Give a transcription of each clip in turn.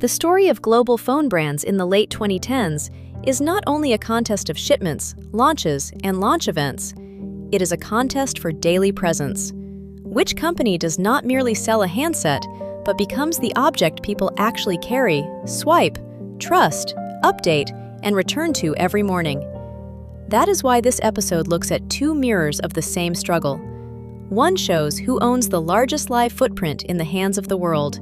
The story of global phone brands in the late 2010s is not only a contest of shipments, launches, and launch events. It is a contest for daily presence. Which company does not merely sell a handset, but becomes the object people actually carry, swipe, trust, update, and return to every morning? That is why this episode looks at two mirrors of the same struggle. One shows who owns the largest live footprint in the hands of the world.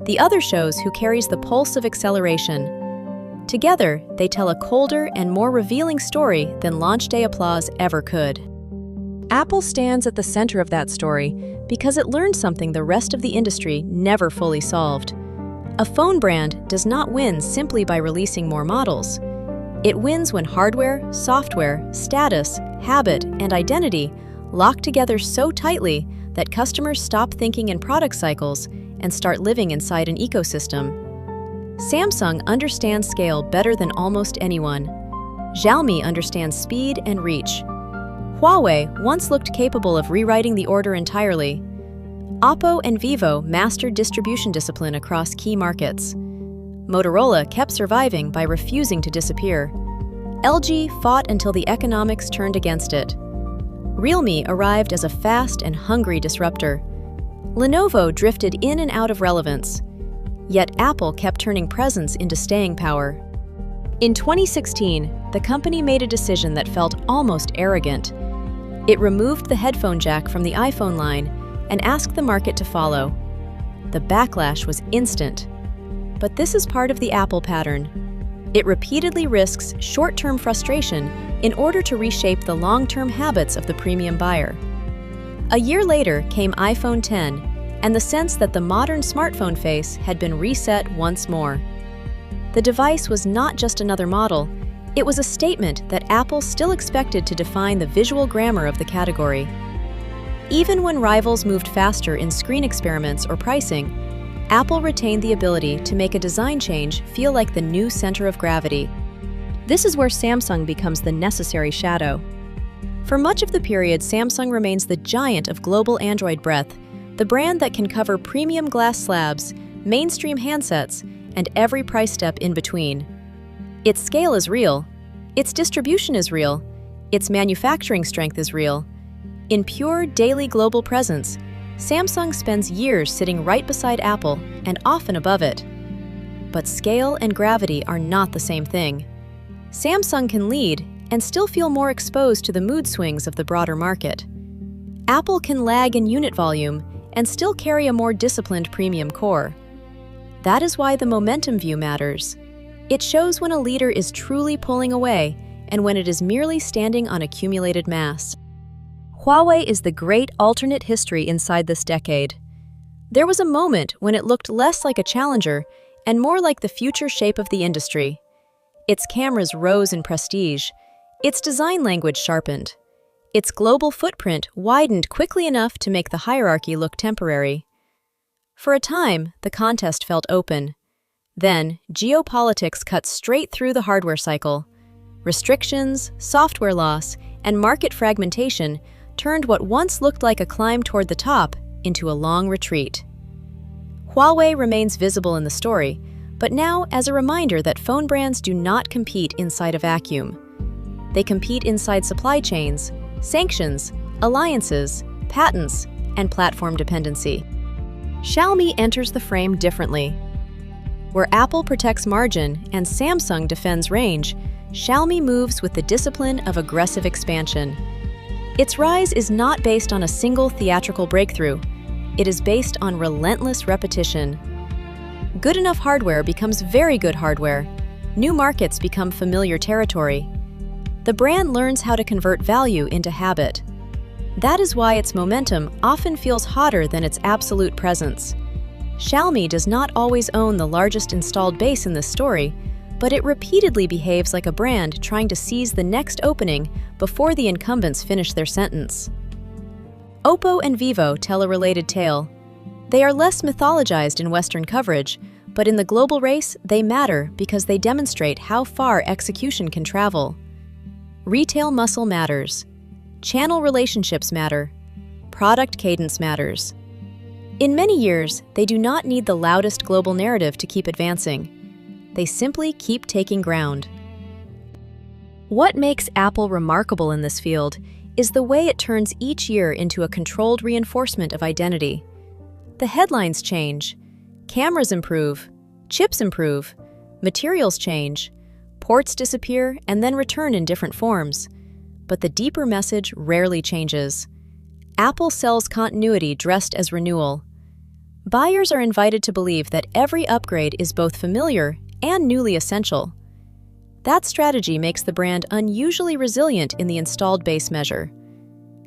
The other shows who carries the pulse of acceleration. Together, they tell a colder and more revealing story than launch day applause ever could. Apple stands at the center of that story because it learned something the rest of the industry never fully solved. A phone brand does not win simply by releasing more models. It wins when hardware, software, status, habit, and identity lock together so tightly that customers stop thinking in product cycles and start living inside an ecosystem. Samsung understands scale better than almost anyone. Xiaomi understands speed and reach. Huawei once looked capable of rewriting the order entirely. Oppo and Vivo mastered distribution discipline across key markets. Motorola kept surviving by refusing to disappear. LG fought until the economics turned against it. Realme arrived as a fast and hungry disruptor. Lenovo drifted in and out of relevance. Yet Apple kept turning presence into staying power. In 2016, the company made a decision that felt almost arrogant. It removed the headphone jack from the iPhone line and asked the market to follow. The backlash was instant. But this is part of the Apple pattern. It repeatedly risks short-term frustration in order to reshape the long-term habits of the premium buyer. A year later came iPhone X, and the sense that the modern smartphone face had been reset once more. The device was not just another model, it was a statement that Apple still expected to define the visual grammar of the category. Even when rivals moved faster in screen experiments or pricing, Apple retained the ability to make a design change feel like the new center of gravity. This is where Samsung becomes the necessary shadow. For much of the period, Samsung remains the giant of global Android breadth, the brand that can cover premium glass slabs, mainstream handsets, and every price step in between. Its scale is real, its distribution is real, its manufacturing strength is real. In pure daily global presence, Samsung spends years sitting right beside Apple and often above it. But scale and gravity are not the same thing. Samsung can lead and still feel more exposed to the mood swings of the broader market. Apple can lag in unit volume and still carry a more disciplined premium core. That is why the momentum view matters. It shows when a leader is truly pulling away and when it is merely standing on accumulated mass. Huawei is the great alternate history inside this decade. There was a moment when it looked less like a challenger and more like the future shape of the industry. Its cameras rose in prestige. Its design language sharpened. Its global footprint widened quickly enough to make the hierarchy look temporary. For a time, the contest felt open. Then, geopolitics cut straight through the hardware cycle. Restrictions, software loss, and market fragmentation turned what once looked like a climb toward the top into a long retreat. Huawei remains visible in the story, but now as a reminder that phone brands do not compete inside a vacuum. They compete inside supply chains, sanctions, alliances, patents, and platform dependency. Xiaomi enters the frame differently. Where Apple protects margin and Samsung defends range, Xiaomi moves with the discipline of aggressive expansion. Its rise is not based on a single theatrical breakthrough. It is based on relentless repetition. Good enough hardware becomes very good hardware. New markets become familiar territory. The brand learns how to convert value into habit. That is why its momentum often feels hotter than its absolute presence. Xiaomi does not always own the largest installed base in this story, but it repeatedly behaves like a brand trying to seize the next opening before the incumbents finish their sentence. Oppo and Vivo tell a related tale. They are less mythologized in Western coverage, but in the global race, they matter because they demonstrate how far execution can travel. Retail muscle matters. Channel relationships matter. Product cadence matters. In many years, they do not need the loudest global narrative to keep advancing. They simply keep taking ground. What makes Apple remarkable in this field is the way it turns each year into a controlled reinforcement of identity. The headlines change, cameras improve, chips improve, materials change, ports disappear and then return in different forms. But the deeper message rarely changes. Apple sells continuity dressed as renewal. Buyers are invited to believe that every upgrade is both familiar and newly essential. That strategy makes the brand unusually resilient in the installed base measure.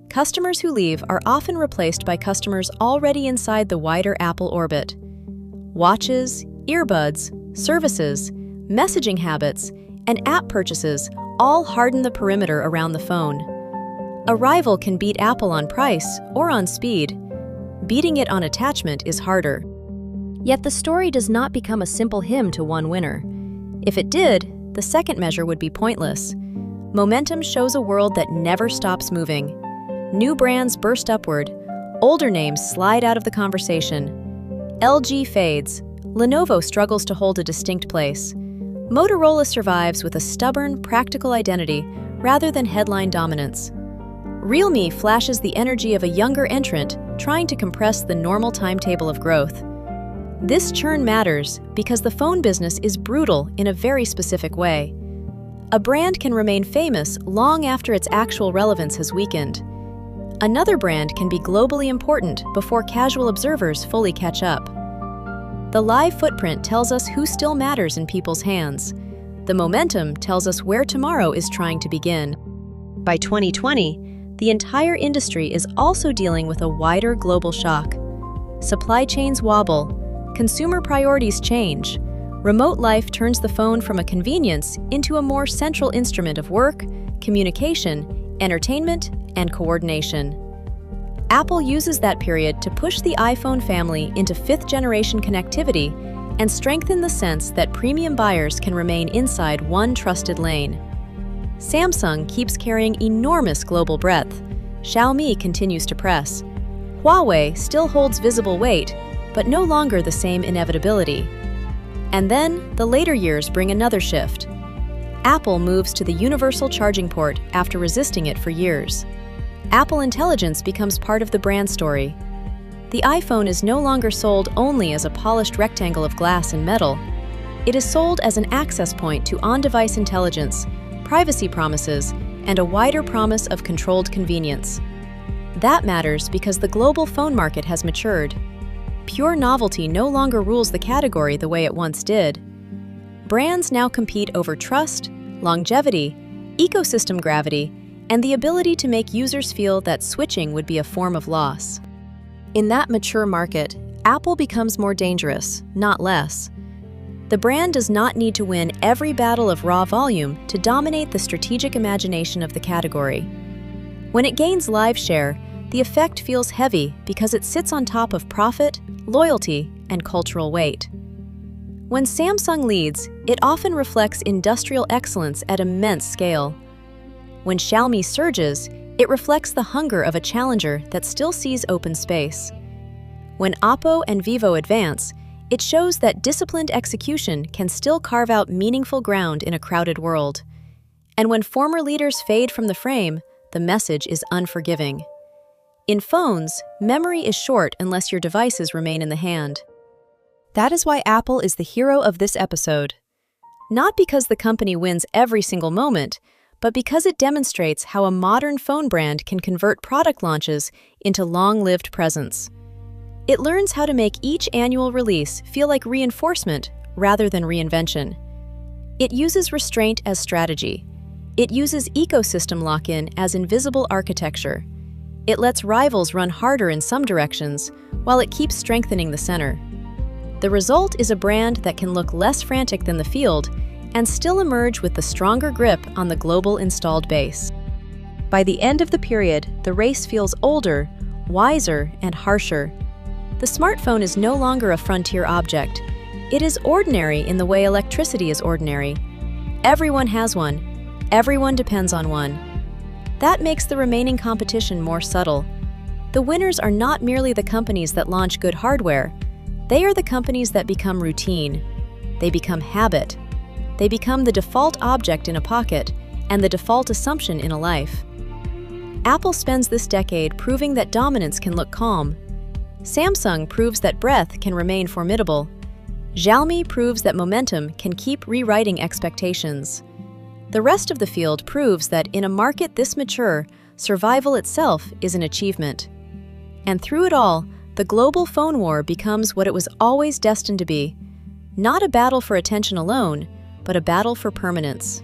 Customers who leave are often replaced by customers already inside the wider Apple orbit. Watches, earbuds, services, messaging habits, and app purchases all harden the perimeter around the phone. A rival can beat Apple on price or on speed. Beating it on attachment is harder. Yet the story does not become a simple hymn to one winner. If it did, the second measure would be pointless. Momentum shows a world that never stops moving. New brands burst upward, older names slide out of the conversation. LG fades, Lenovo struggles to hold a distinct place. Motorola survives with a stubborn, practical identity rather than headline dominance. Realme flashes the energy of a younger entrant trying to compress the normal timetable of growth. This churn matters because the phone business is brutal in a very specific way. A brand can remain famous long after its actual relevance has weakened. Another brand can be globally important before casual observers fully catch up. The live footprint tells us who still matters in people's hands. The momentum tells us where tomorrow is trying to begin. By 2020, the entire industry is also dealing with a wider global shock. Supply chains wobble, consumer priorities change. Remote life turns the phone from a convenience into a more central instrument of work, communication, entertainment, and coordination. Apple uses that period to push the iPhone family into fifth-generation connectivity and strengthen the sense that premium buyers can remain inside one trusted lane. Samsung keeps carrying enormous global breadth. Xiaomi continues to press. Huawei still holds visible weight, but no longer the same inevitability. And then, the later years bring another shift. Apple moves to the universal charging port after resisting it for years. Apple Intelligence becomes part of the brand story. The iPhone is no longer sold only as a polished rectangle of glass and metal. It is sold as an access point to on-device intelligence, privacy promises, and a wider promise of controlled convenience. That matters because the global phone market has matured. Pure novelty no longer rules the category the way it once did. Brands now compete over trust, longevity, ecosystem gravity, and the ability to make users feel that switching would be a form of loss. In that mature market, Apple becomes more dangerous, not less. The brand does not need to win every battle of raw volume to dominate the strategic imagination of the category. When it gains live share, the effect feels heavy because it sits on top of profit, loyalty, and cultural weight. When Samsung leads, it often reflects industrial excellence at immense scale. When Xiaomi surges, it reflects the hunger of a challenger that still sees open space. When Oppo and Vivo advance, it shows that disciplined execution can still carve out meaningful ground in a crowded world. And when former leaders fade from the frame, the message is unforgiving. In phones, memory is short unless your devices remain in the hand. That is why Apple is the hero of this episode. Not because the company wins every single moment, but because it demonstrates how a modern phone brand can convert product launches into long-lived presence. It learns how to make each annual release feel like reinforcement rather than reinvention. It uses restraint as strategy. It uses ecosystem lock-in as invisible architecture. It lets rivals run harder in some directions, while it keeps strengthening the center. The result is a brand that can look less frantic than the field and still emerge with the stronger grip on the global installed base. By the end of the period, the race feels older, wiser, and harsher. The smartphone is no longer a frontier object. It is ordinary in the way electricity is ordinary. Everyone has one. Everyone depends on one. That makes the remaining competition more subtle. The winners are not merely the companies that launch good hardware. They are the companies that become routine. They become habit. They become the default object in a pocket and the default assumption in a life. Apple spends this decade proving that dominance can look calm. Samsung proves that breadth can remain formidable. Xiaomi proves that momentum can keep rewriting expectations. The rest of the field proves that in a market this mature, survival itself is an achievement. And through it all, the global phone war becomes what it was always destined to be. Not a battle for attention alone, but a battle for permanence.